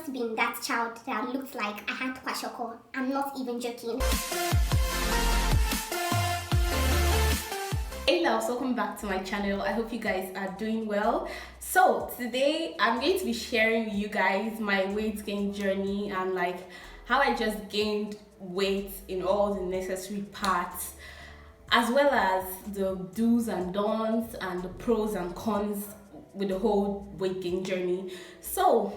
just been that child that looked like I had kwashiorkor. I'm not even joking. Hey loves, welcome back to my channel. I hope you guys are doing well. So today I'm going to be sharing with you guys my weight gain journey and like how I just gained weight in all the necessary parts, as well as the do's and don'ts and the pros and cons with the whole weight gain journey. So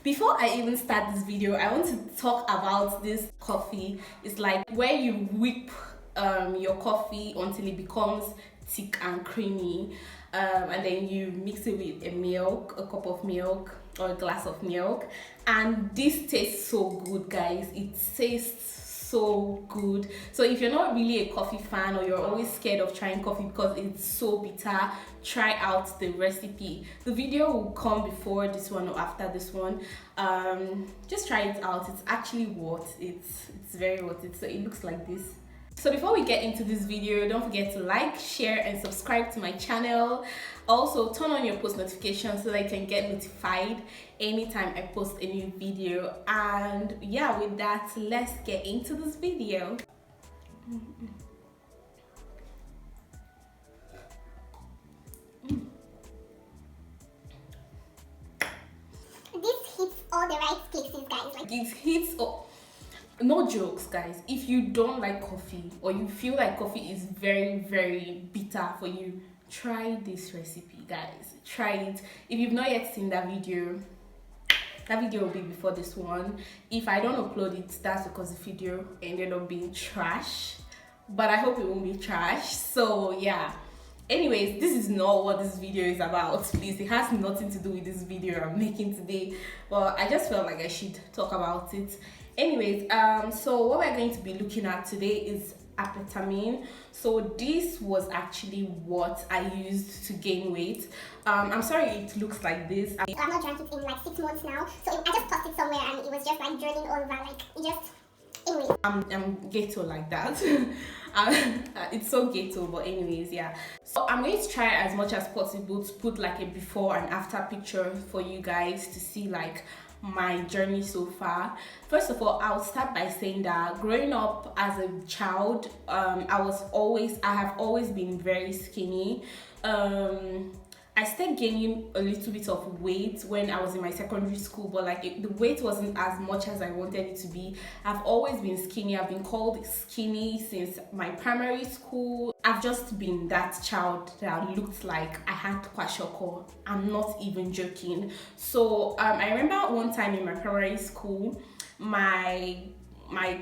before I even start this video, I want to talk about this coffee. It's like where you whip your coffee until it becomes thick and creamy, and then you mix it with a cup of milk or a glass of milk, and this tastes so good, guys. It tastes so good. So if you're not really a coffee fan, or you're always scared of trying coffee because it's so bitter, try out the recipe. The video will come before this one or after this one. Just try it out. It's actually worth it. It's very worth it. So it looks like this. So before we get into this video, don't forget to like, share and subscribe to my channel. Also turn on your post notifications so that you can get notified anytime I post a new video. And yeah, with that, let's get into this video. This hits all the right places, guys. Like, It hits all. No jokes, guys. If you don't like coffee, or you feel like coffee is very bitter for you, try this recipe, guys. Try it. If you've not yet seen that video will be before this one. If I don't upload it, that's because the video ended up being trash, but I hope it won't be trash. So yeah, anyways, this is not what this video is about. Please, it has nothing to do with this video I'm making today, but I just felt like I should talk about it. Anyways, so what we're going to be looking at today is Apetamin. So this was actually what I used to gain weight. I'm sorry it looks like this. I've not drank it in like 6 months now, so I just tossed it somewhere and it was just like draining all over, like it just, anyway. I'm ghetto like that. It's so ghetto, but anyways, yeah. So I'm going to try as much as possible to put like a before and after picture for you guys to see like my journey so far. First of all, I'll start by saying that growing up as a child, I have always been very skinny. I started gaining a little bit of weight when I was in my secondary school, but like the weight wasn't as much as I wanted it to be. I've always been skinny. I've been called skinny since my primary school. I've just been that child that looked like I had kwashiorkor. I'm not even joking. So I remember one time in my primary school, my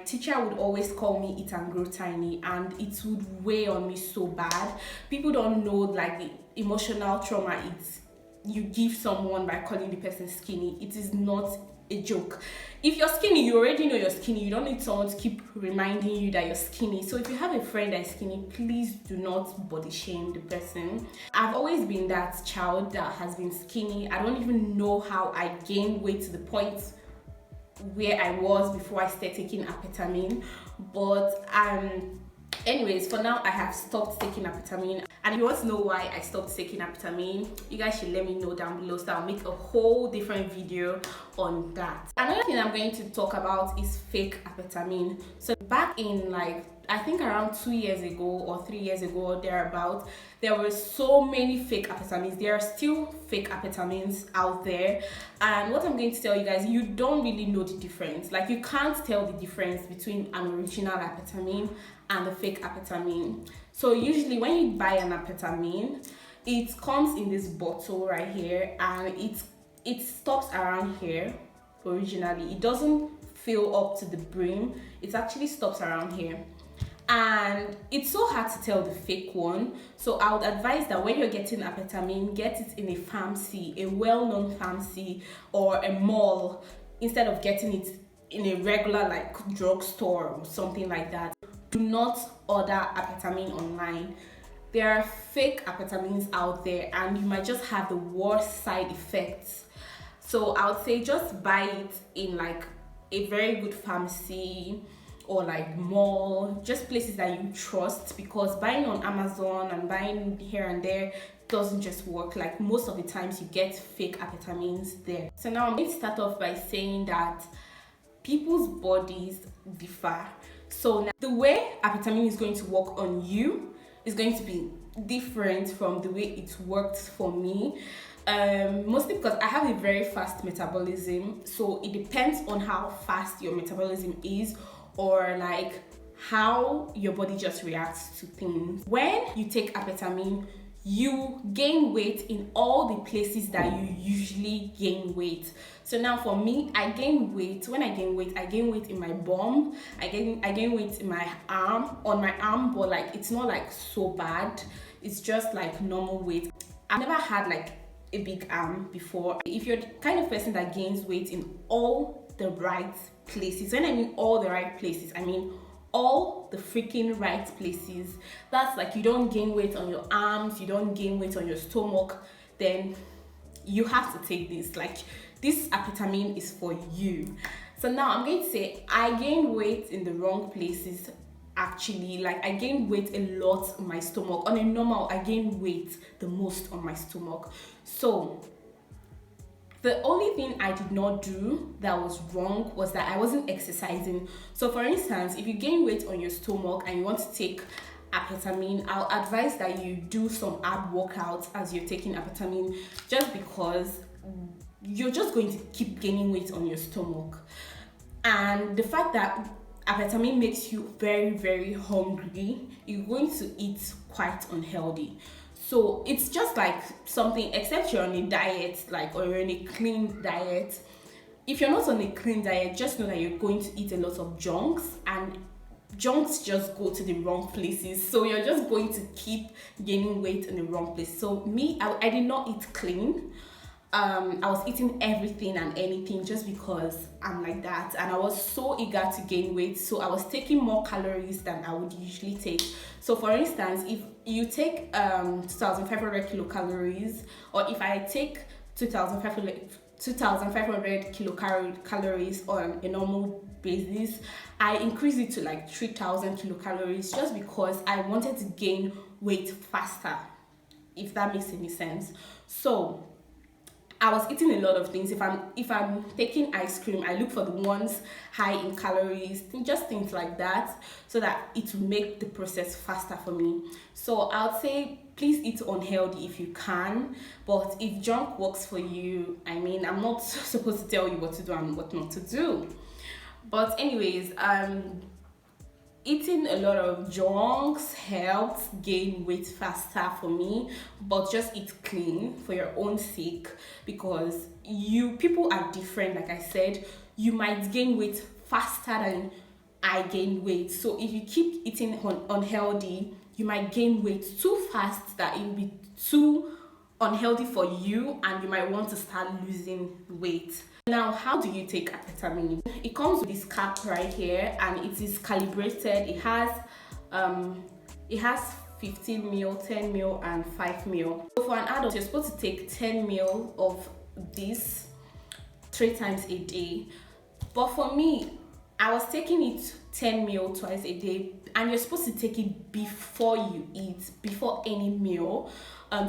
teacher would always call me eat and grow tiny, and it would weigh on me so bad. People don't know like the emotional trauma you give someone by calling the person skinny. It is not a joke. If you're skinny, you already know you're skinny. You don't need someone to keep reminding you that you're skinny. So if you have a friend that is skinny, please do not body shame the person. I've always been that child that has been skinny. I don't even know how I gained weight to the point where I was before I started taking Apetamin, but anyways, for now I have stopped taking Apetamin. And if you want to know why I stopped taking Apetamin, you guys should let me know down below, so I'll make a whole different video on that. Another thing I'm going to talk about is fake Apetamin. So back in like, I think around 2 years ago or 3 years ago or thereabout, there were so many fake Apetamins. There are still fake Apetamins out there, and what I'm going to tell you guys, you don't really know the difference. Like, you can't tell the difference between an original Apetamin and the fake Apetamin. So usually when you buy an Apetamin, it comes in this bottle right here, and it stops around here. Originally, it doesn't fill up to the brim. It actually stops around here, and it's so hard to tell the fake one. So I would advise that when you're getting Apetamin, get it in a pharmacy, a well-known pharmacy or a mall, instead of getting it in a regular like drugstore or something like that. Do not order Apetamin online. There are fake Apetamins out there, and you might just have the worst side effects. So I would say just buy it in like a very good pharmacy or like mall, just places that you trust, because buying on Amazon and buying here and there doesn't just work. Like most of the times you get fake amphetamines there. So now I'm going to start off by saying that people's bodies differ. So now the way apetamin is going to work on you is going to be different from the way it worked for me. Mostly because I have a very fast metabolism, so it depends on how fast your metabolism is, or like how your body just reacts to things. When you take apetamin, you gain weight in all the places that you usually gain weight. So now for me, I gain weight. When I gain weight in my bum, I gain weight in my arm, on my arm, but like it's not like so bad. It's just like normal weight. I've never had like a big arm before. If you're the kind of person that gains weight in all the right places, when I mean all the right places, I mean all the freaking right places. That's like you don't gain weight on your arms, you don't gain weight on your stomach, then you have to take this. Like this apetamin is for you. So now I'm going to say I gain weight in the wrong places. Actually, like I gain weight a lot on my stomach. On a normal, I gain weight the most on my stomach. So the only thing I did not do that was wrong was that I wasn't exercising. So for instance, if you gain weight on your stomach and you want to take apetamin, I'll advise that you do some ab workouts as you're taking apetamin, just because you're just going to keep gaining weight on your stomach. And the fact that apetamin makes you very, very hungry, you're going to eat quite unhealthy. So it's just like something, except you're on a diet, like, or you're on a clean diet. If you're not on a clean diet, just know that you're going to eat a lot of junks, and junks just go to the wrong places. So you're just going to keep gaining weight in the wrong place. So me, I did not eat clean. I was eating everything and anything just because I'm like that, and I was so eager to gain weight, so I was taking more calories than I would usually take. So for instance, if you take 2,500 kilocalories, or if I take 2,500 kilocalories on a normal basis, I increase it to like 3,000 kilocalories just because I wanted to gain weight faster, if that makes any sense. So I was eating a lot of things. If I'm taking ice cream, I look for the ones high in calories, just things like that, so that it will make the process faster for me. So I'll say please eat unhealthy if you can, but if junk works for you, I mean, I'm not supposed to tell you what to do and what not to do. But anyways, eating a lot of junks helps gain weight faster for me, but just eat clean for your own sake, because people are different. Like I said, you might gain weight faster than I gain weight. So if you keep eating unhealthy, you might gain weight too fast, that it will be too unhealthy for you, and you might want to start losing weight. Now, how do you take apetamin? It comes with this cap right here, and it is calibrated. It has 15 ml, 10 ml, and 5 ml. So for an adult, you're supposed to take 10 ml of this 3 times a day. But for me, I was taking it 10 ml twice a day, and you're supposed to take it before you eat, before any meal,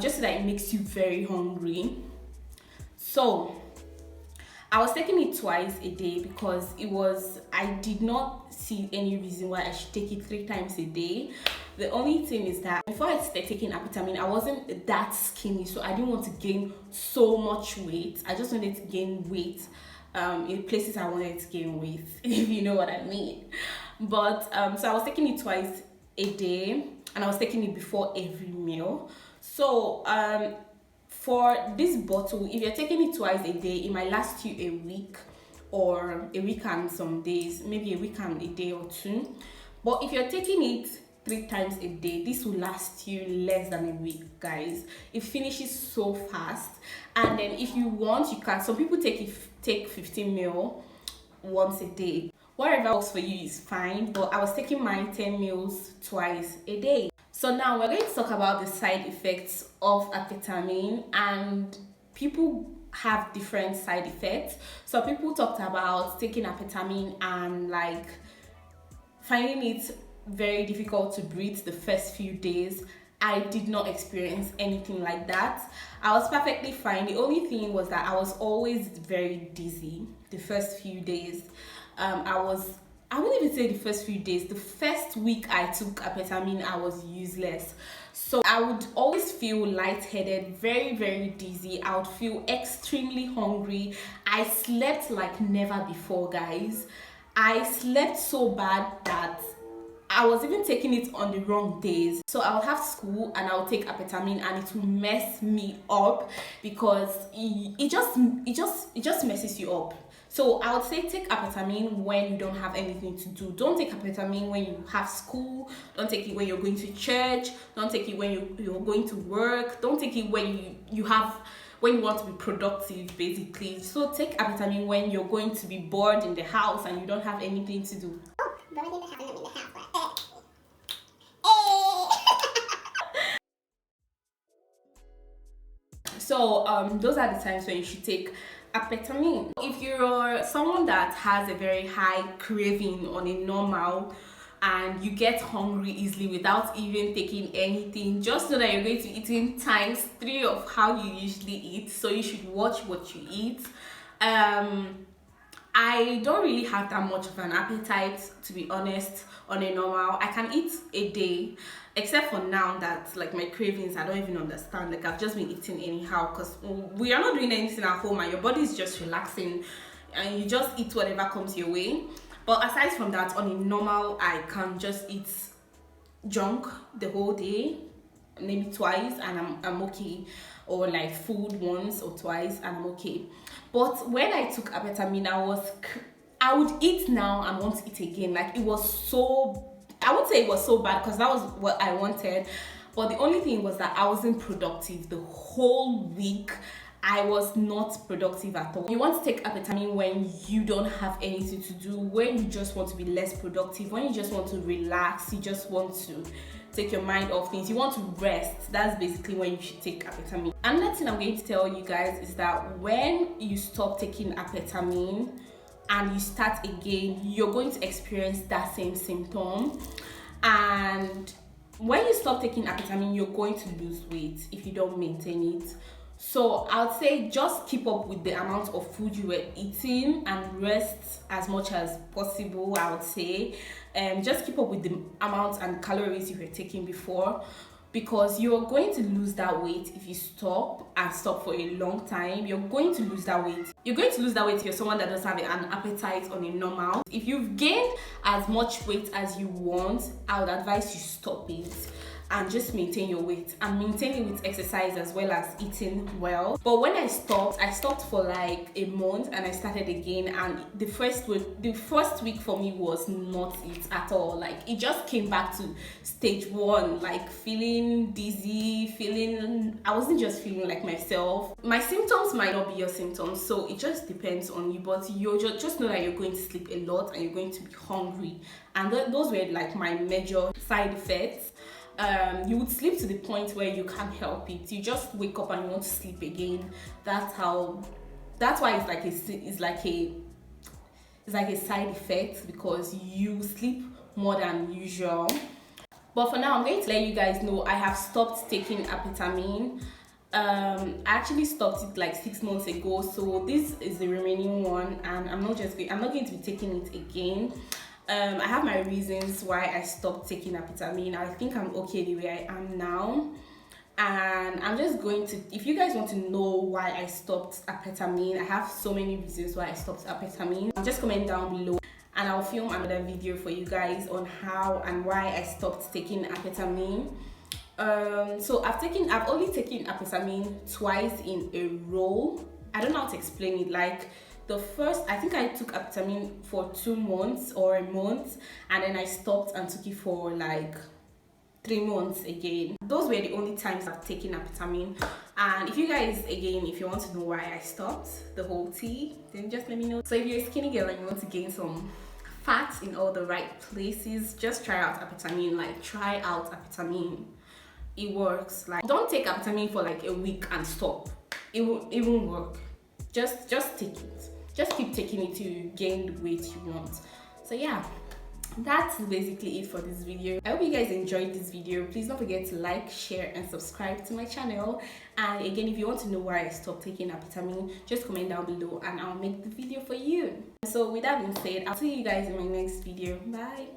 just so that it makes you very hungry. So I was taking it twice a day because I did not see any reason why I should take it 3 times a day. The only thing is that before I started taking apetamin, I wasn't that skinny, so I didn't want to gain so much weight. I just wanted to gain weight in places I wanted to gain weight, if you know what I mean. But so I was taking it twice a day, and I was taking it before every meal. So for this bottle, if you're taking it twice a day, it might last you a week, or a week and some days, maybe a week and a day or 2. But if you're taking it 3 times a day, this will last you less than a week, guys. It finishes so fast. And then if you want, you can, some people take 15 ml once a day. Whatever works for you is fine, but I was taking my 10 ml twice a day. So now we're going to talk about the side effects of apetamin, and people have different side effects. So people talked about taking apetamin and like finding it very difficult to breathe the first few days, I did not experience anything like that. I was perfectly fine. The only thing was that I was always very dizzy the first few days. I wouldn't even say the first few days. The first week I took Apetamin, I was useless. So I would always feel lightheaded, very, very dizzy. I would feel extremely hungry. I slept like never before, guys. I slept so bad that I was even taking it on the wrong days. So I'll have school and I'll take Apetamin and it will mess me up because it just messes you up. So I would say take Apetamin when you don't have anything to do. Don't take Apetamin when you have school. Don't take it when you're going to church. Don't take it when you're going to work. Don't take it when you want to be productive, basically. So take Apetamin when you're going to be bored in the house and you don't have anything to do. Oh, bored in the house, I'm in the house. So those are the times when you should take Apetamin. If you're someone that has a very high craving on a normal and you get hungry easily without even taking anything, just know that you're going to be eating times 3 of how you usually eat. So you should watch what you eat. I don't really have that much of an appetite, to be honest, on a normal. I can eat a day, except for now that like my cravings, I don't even understand. Like I've just been eating anyhow because we are not doing anything at home and your body is just relaxing and you just eat whatever comes your way. But aside from that, on a normal, I can just eat junk the whole day, maybe twice, and I'm okay. Or like food once or twice and I'm okay. But when I took Apetamin, I would eat now and want to eat again. Like it was so, I would say it was so bad because that was what I wanted. But the only thing was that I wasn't productive the whole week. I was not productive at all. You want to take Apetamin when you don't have anything to do, when you just want to be less productive, when you just want to relax, you just want to take your mind off things, you want to rest. That's basically when you should take Apetamin. Another thing I'm going to tell you guys is that when you stop taking Apetamin and you start again, you're going to experience that same symptom. And when you stop taking Apetamin, you're going to lose weight if you don't maintain it. So I would say just keep up with the amount of food you were eating and rest as much as possible. I would say just keep up with the amount and calories you were taking before, because you're going to lose that weight if you stop for a long time. You're going to lose that weight. You're going to lose that weight if you're someone that doesn't have an appetite on a normal. If you've gained as much weight as you want, I would advise you stop it and just maintain your weight and maintain it with exercise as well as eating well. But when I stopped for like a month and I started again, and the first week for me was not it at all. Like it just came back to stage 1, like feeling dizzy, I wasn't just feeling like myself. My symptoms might not be your symptoms, so it just depends on you, but you just know that you're going to sleep a lot and you're going to be hungry, and those were like my major side effects. You would sleep to the point where you can't help it. You just wake up and you want to sleep again. That's why it's like a side effect, because you sleep more than usual. But for now, I'm going to let you guys know I have stopped taking Apetamin. I actually stopped it like 6 months ago, so this is the remaining one, and I'm not going to be taking it again. I have my reasons why I stopped taking Apetamin. I think I'm okay the way I am now, and I'm just going to, if you guys want to know why I stopped Apetamin, I have so many reasons why I stopped Apetamin. Just comment down below and I'll film another video for you guys on how and why I stopped taking Apetamin. So I've only taken Apetamin twice in a row. I don't know how to explain it. Like the first, I think I took Apetamin for 2 months or a month, and then I stopped and took it for like 3 months again. Those were the only times I've taken Apetamin. And if you guys, again, if you want to know why I stopped the whole tea, then just let me know. So if you're a skinny girl and you want to gain some fat in all the right places, just try out Apetamin. Like try out Apetamin. It works. Like don't take Apetamin for like a week and stop. It won't work. Just take it. Just keep taking it till you gain the weight you want. So yeah, that's basically it for this video. I hope you guys enjoyed this video. Please don't forget to like, share and subscribe to my channel. And again, if you want to know why I stopped taking Apetamin, just comment down below and I'll make the video for you. So with that being said, I'll see you guys in my next video. Bye.